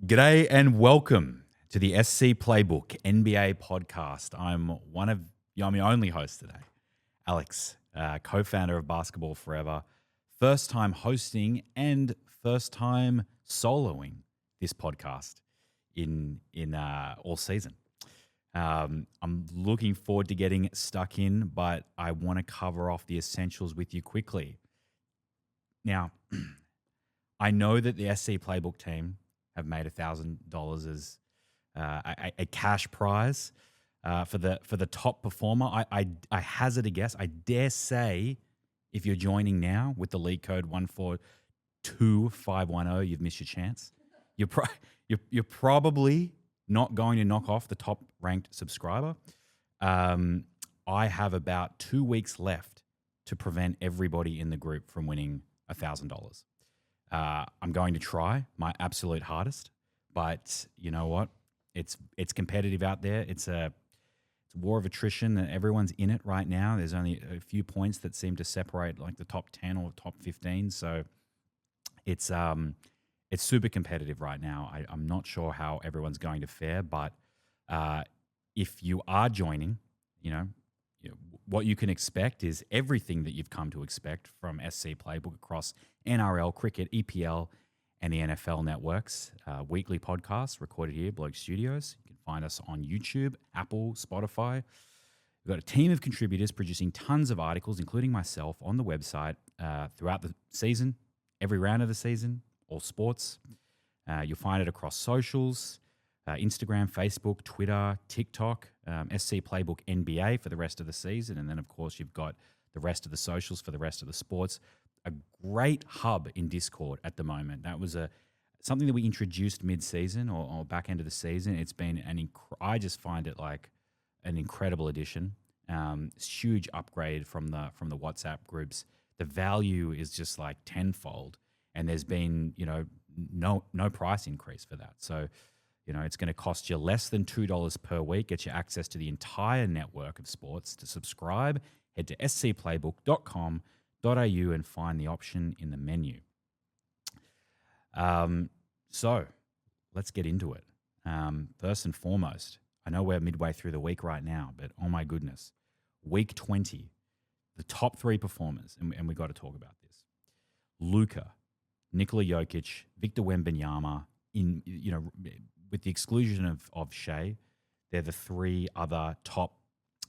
G'day and welcome to the SC Playbook NBA podcast. I'm your only host today, Alex, co-founder of Basketball Forever, first time hosting and first time soloing this podcast in all season. I'm looking forward to getting stuck in, but I want to cover off the essentials with you quickly. Now, I know that the SC Playbook team have made $1,000 as a cash prize for the top performer. I hazard a guess. I dare say, if you're joining now with the league code 142510, you've missed your chance. You're probably not going to knock off the top ranked subscriber. I have about 2 weeks left to prevent everybody in the group from winning $1,000. I'm going to try my absolute hardest, but you know what? It's competitive out there. It's a war of attrition. Everyone's in it right now. There's only a few points that seem to separate like the top 10 or top 15. So it's super competitive right now. I'm not sure how everyone's going to fare, but if you are joining, what you can expect is everything that you've come to expect from SC Playbook across NRL, cricket, EPL, and the NFL networks. Weekly podcasts recorded here, Bloke Studios. You can find us on YouTube, Apple, Spotify. We've got a team of contributors producing tons of articles, including myself, on the website throughout the season, every round of the season, all sports. You'll find it across socials, Instagram, Facebook, Twitter, TikTok, SC Playbook NBA for the rest of the season. And then, of course, you've got the rest of the socials for the rest of the sports. A great hub in Discord at the moment. That was something that we introduced mid-season or back end of the season. It's been I just find it like an incredible addition. Huge upgrade from the WhatsApp groups. The value is just like tenfold, and there's been no price increase for that. So it's going to cost you less than $2 per week, get you access to the entire network of sports. To subscribe, head to scplaybook.com.au and find the option in the menu. So let's get into it. First and foremost, I know we're midway through the week right now, but oh my goodness, week 20, the top three performers, and we got to talk about this. Luka, Nikola Jokić, Victor Wembanyama, with the exclusion of Shea, they're the three other top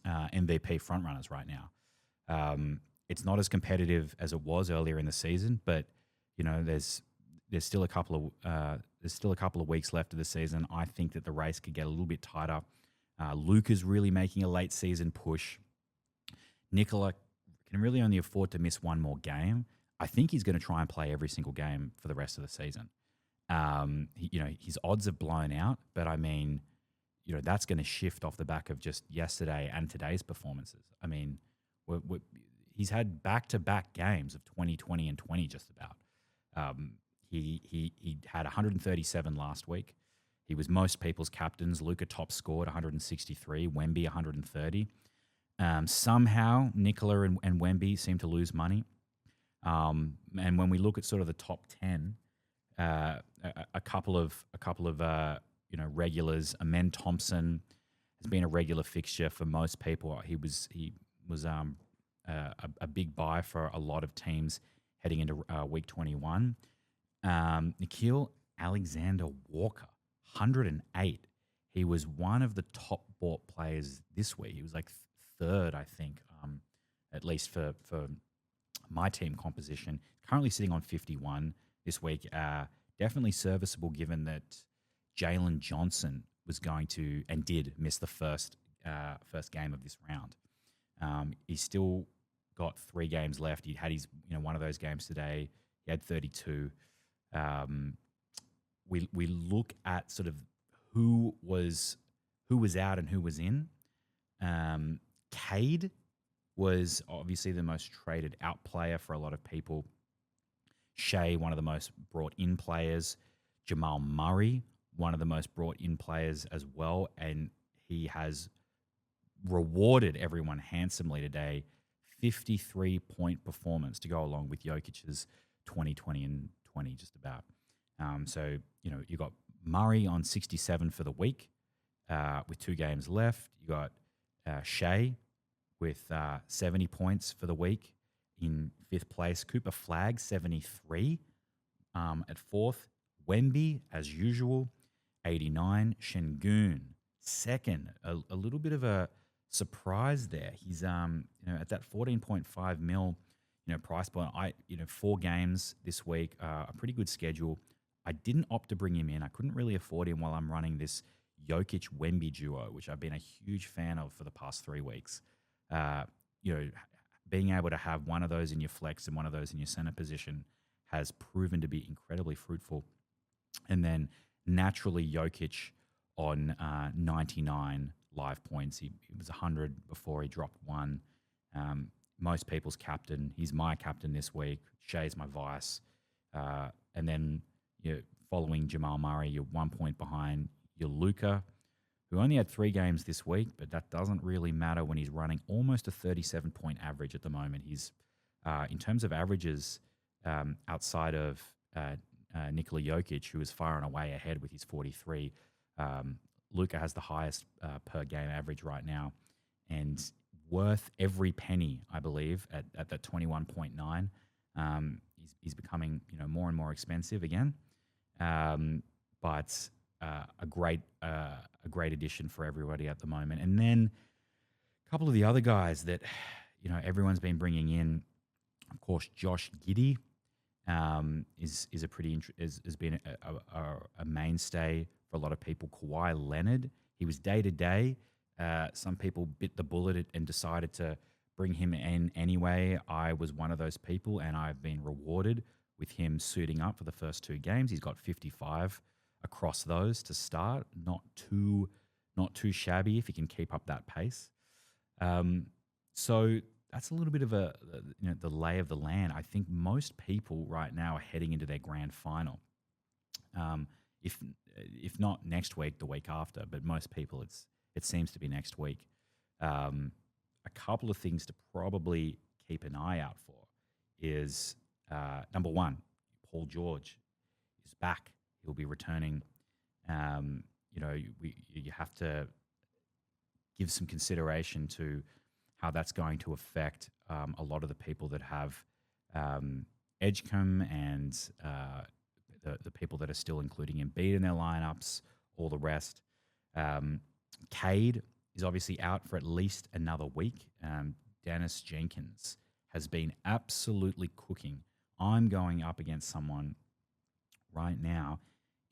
MVP frontrunners right now. It's not as competitive as it was earlier in the season, but there's still a couple of weeks left of the season. I think that the race could get a little bit tighter. Luka's really making a late season push. Nikola can really only afford to miss one more game. I think he's going to try and play every single game for the rest of the season. His odds have blown out, but I mean, that's going to shift off the back of just yesterday and today's performances. I mean, he's had back-to-back games of 20, and 20 just about. He had 137 last week. He was most people's captains. Luka top scored 163, Wemby 130. Somehow Nikola and Wemby seem to lose money. And when we look at sort of the top 10, a couple of regulars. Amen Thompson has been a regular fixture for most people. He was a big buy for a lot of teams heading into week 21. Nickeil Alexander-Walker, 108. He was one of the top bought players this week. He was like third, I think, at least for my team composition. Currently sitting on 51 this week. Definitely serviceable given that Jalen Johnson was going to and did miss the first game of this round. He's still got 3 games left. He had his one of those games today. He had 32. We look at sort of who was out and who was in. Cade was obviously the most traded out player for a lot of people. Shea, one of the most brought in players. Jamal Murray, one of the most brought in players as well. And he has rewarded everyone handsomely today. 53-point performance to go along with Jokic's 20, and 20 just about. So, you've got Murray on 67 for the week with 2 games left. You got Shea with 70 points for the week in 5th place. Cooper Flagg, 73 at 4th. Wemby, as usual, 89. Şengün, 2nd. A little bit of a surprise there. He's at that 14.5 mil price point. 4 games this week, a pretty good schedule. I didn't opt to bring him in. I couldn't really afford him while I'm running this Jokić Wemby duo, which I've been a huge fan of for the past 3 weeks. Being able to have one of those in your flex and one of those in your center position has proven to be incredibly fruitful. And then naturally Jokić on 99 live points. He was 100 before he dropped 1. Most people's captain. He's my captain this week. Shea's my vice. And then following Jamal Murray, you're 1 point behind your Luka, who only had 3 games this week, but that doesn't really matter when he's running almost a 37-point average at the moment. He's, in terms of averages, outside of Nikola Jokić, who is far and away ahead with his 43, Luka has the highest per game average right now, and worth every penny, I believe, at that 21.9. He's becoming more and more expensive again, but a great addition for everybody at the moment. And then a couple of the other guys that everyone's been bringing in, of course, Josh Giddey is a pretty has been a mainstay for a lot of people. Kawhi Leonard, he was day to day. Some people bit the bullet and decided to bring him in anyway. I was one of those people, and I've been rewarded with him suiting up for the first 2 games. He's got 55 across those to start. Not too shabby if he can keep up that pace. So that's a little bit of the lay of the land. I think most people right now are heading into their grand final. If not next week, the week after, but most people it seems to be next week. A couple of things to probably keep an eye out for is number 1, Paul George is back. He'll be returning. You have to give some consideration to how that's going to affect a lot of the people that have Edgecombe and the people that are still including Embiid in their lineups, all the rest. Cade is obviously out for at least another week. Dennis Jenkins has been absolutely cooking. I'm going up against someone right now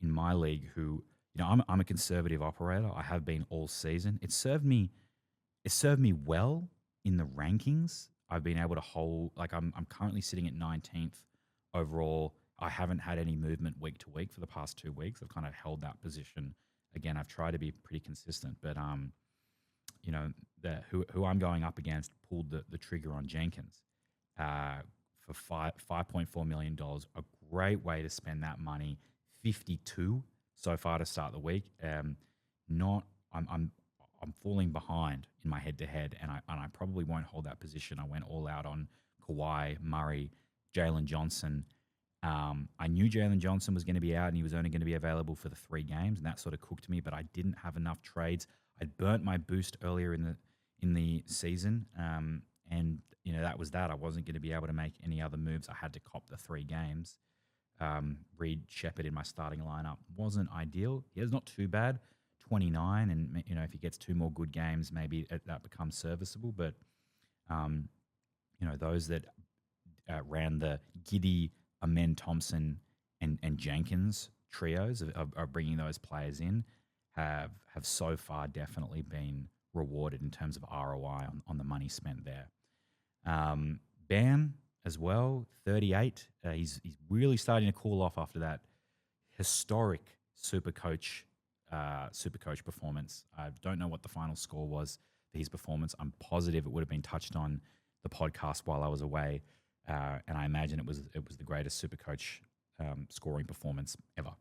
in my league who, I'm a conservative operator. I have been all season. It served me well in the rankings. I've been able to hold, I'm currently sitting at 19th overall. I haven't had any movement week to week for the past 2 weeks. I've kind of held that position. Again, I've tried to be pretty consistent, but who I'm going up against pulled the trigger on Jenkins for $5.4 million. A great way to spend that money. 52 so far to start the week. I'm falling behind in my head-to-head, and I probably won't hold that position. I went all out on Kawhi, Murray, Jalen Johnson. I knew Jalen Johnson was going to be out, and he was only going to be available for the 3 games, and that sort of cooked me. But I didn't have enough trades. I'd burnt my boost earlier in the season, and that was that. I wasn't going to be able to make any other moves. I had to cop the 3 games. Reed Shepherd in my starting lineup wasn't ideal. He was not too bad, 29, and if he gets 2 more good games, maybe that becomes serviceable. But those that ran the Giddey, Amen Thompson, and Jenkins trios of bringing those players in have so far definitely been rewarded in terms of ROI on the money spent there. Bam as well, 38. He's really starting to cool off after that historic Supercoach performance. I don't know what the final score was for his performance. I'm positive it would have been touched on the podcast while I was away, and I imagine it was the greatest Supercoach scoring performance ever,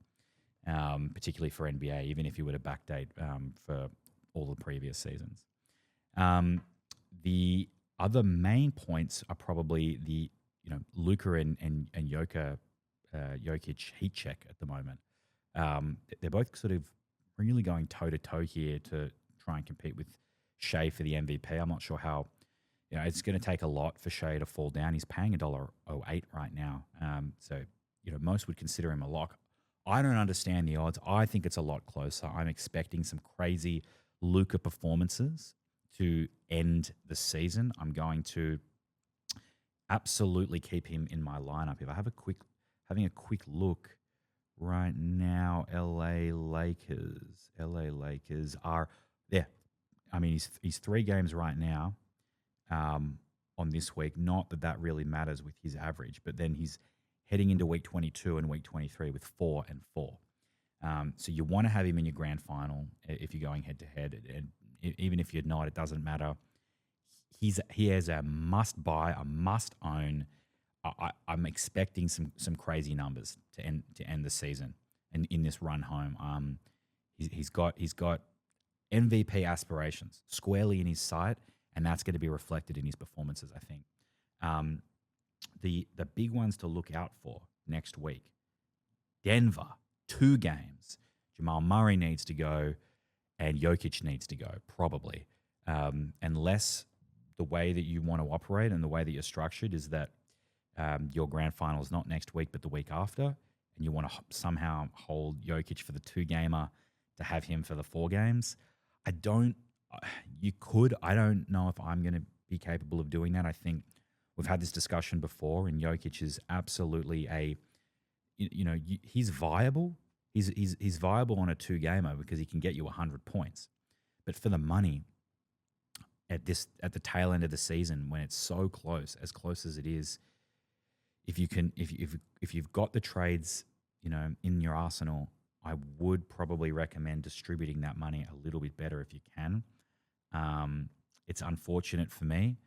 particularly for NBA, even if you were to backdate for all the previous seasons. The other main points are probably the Luka and Jokić heat check at the moment. They're both sort of really going toe to toe here to try and compete with Shea for the MVP. I'm not sure how. It's going to take a lot for Shea to fall down. He's paying $1.08 right now. So most would consider him a lock. I don't understand the odds. I think it's a lot closer. I'm expecting some crazy Luka performances to end the season. I'm going to absolutely keep him in my lineup. If I have having a quick look right now, LA Lakers are there. I mean, he's 3 games right now on this week. Not that really matters with his average, but then he's heading into week 22 and week 23 with 4 and 4. So you want to have him in your grand final if you're going head to head, and even if you're not, it doesn't matter. He has a must buy, a must own. I'm expecting some crazy numbers to end the season and in this run home. He's got MVP aspirations squarely in his sight, and that's going to be reflected in his performances, I think. The big ones to look out for next week: Denver, 2 games. Jamal Murray needs to go, and Jokić needs to go probably, unless the way that you want to operate and the way that you're structured is that your grand final is not next week but the week after, and you want to somehow hold Jokić for the 2-gamer to have him for the 4 games. You could. I don't know if I'm going to be capable of doing that. I think we've had this discussion before, and Jokić is absolutely he's viable. He's viable on a 2-gamer because he can get you 100 points. But for the money at the tail end of the season, when it's so close as it is, if you've got the trades, in your arsenal, I would probably recommend distributing that money a little bit better if you can. It's unfortunate for me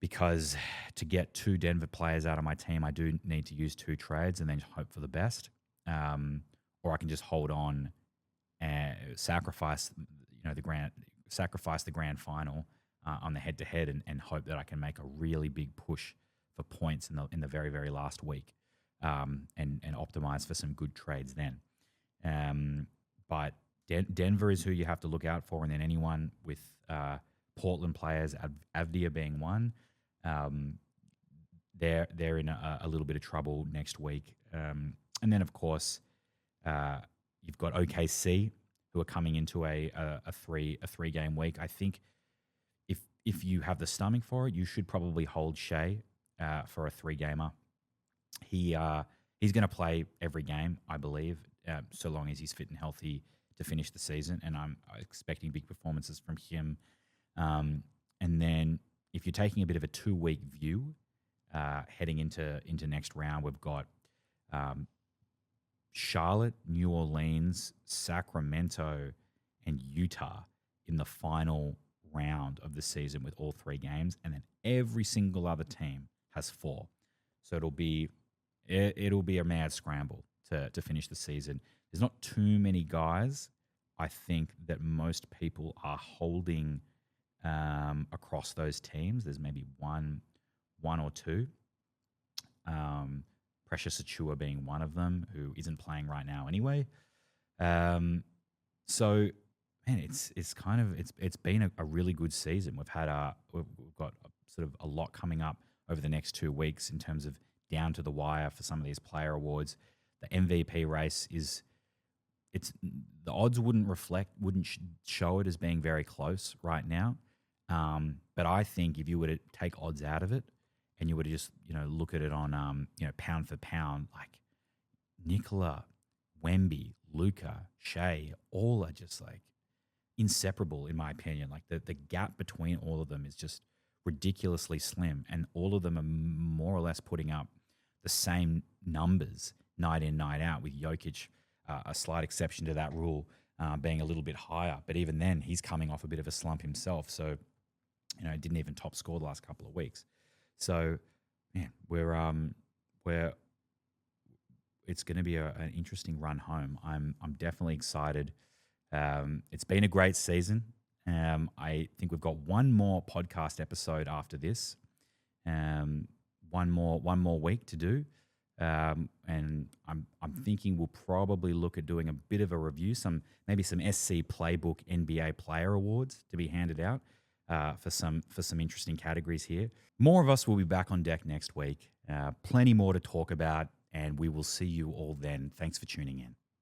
because to get 2 Denver players out of my team, I do need to use 2 trades and then hope for the best. Or I can just hold on and sacrifice the grand final on the head to head and hope that I can make a really big push for points in the very, very last week, and optimize for some good trades then. But Denver is who you have to look out for, and then anyone with Portland players, Avdia being one, they're in a little bit of trouble next week. And then of course you've got OKC who are coming into a 3-game week. I think if you have the stomach for it, you should probably hold Shea for a 3-gamer. He's going to play every game, I believe, so long as he's fit and healthy to finish the season, and I'm expecting big performances from him. And then if you're taking a bit of a 2-week view heading into next round, we've got Charlotte, New Orleans, Sacramento, and Utah in the final round of the season with all 3 games, and then every single other team has 4. So it'll be a mad scramble to finish the season. There's not too many guys, I think, that most people are holding across those teams. There's maybe one or 2. Precious Achua being one of them, who isn't playing right now anyway. So, man, it's been a really good season. We've got sort of a lot coming up over the next 2 weeks in terms of down to the wire for some of these player awards. The MVP race the odds wouldn't show it as being very close right now. But I think if you were to take odds out of it and you were to just, look at it on, pound for pound, like Nikola, Wemby, Luka, Shea, all are just like inseparable in my opinion. Like the gap between all of them is just ridiculously slim, and all of them are more or less putting up the same numbers night in, night out, with Jokić a slight exception to that rule, being a little bit higher. But even then, he's coming off a bit of a slump himself. So, didn't even top score the last couple of weeks. So, man, it's going to be an interesting run home. I'm definitely excited. It's been a great season. I think we've got one more podcast episode after this. One more week to do. And I'm thinking we'll probably look at doing a bit of a review, maybe some SC Playbook NBA Player Awards to be handed out for some interesting categories here. More of us will be back on deck next week. Plenty more to talk about, and we will see you all then. Thanks for tuning in.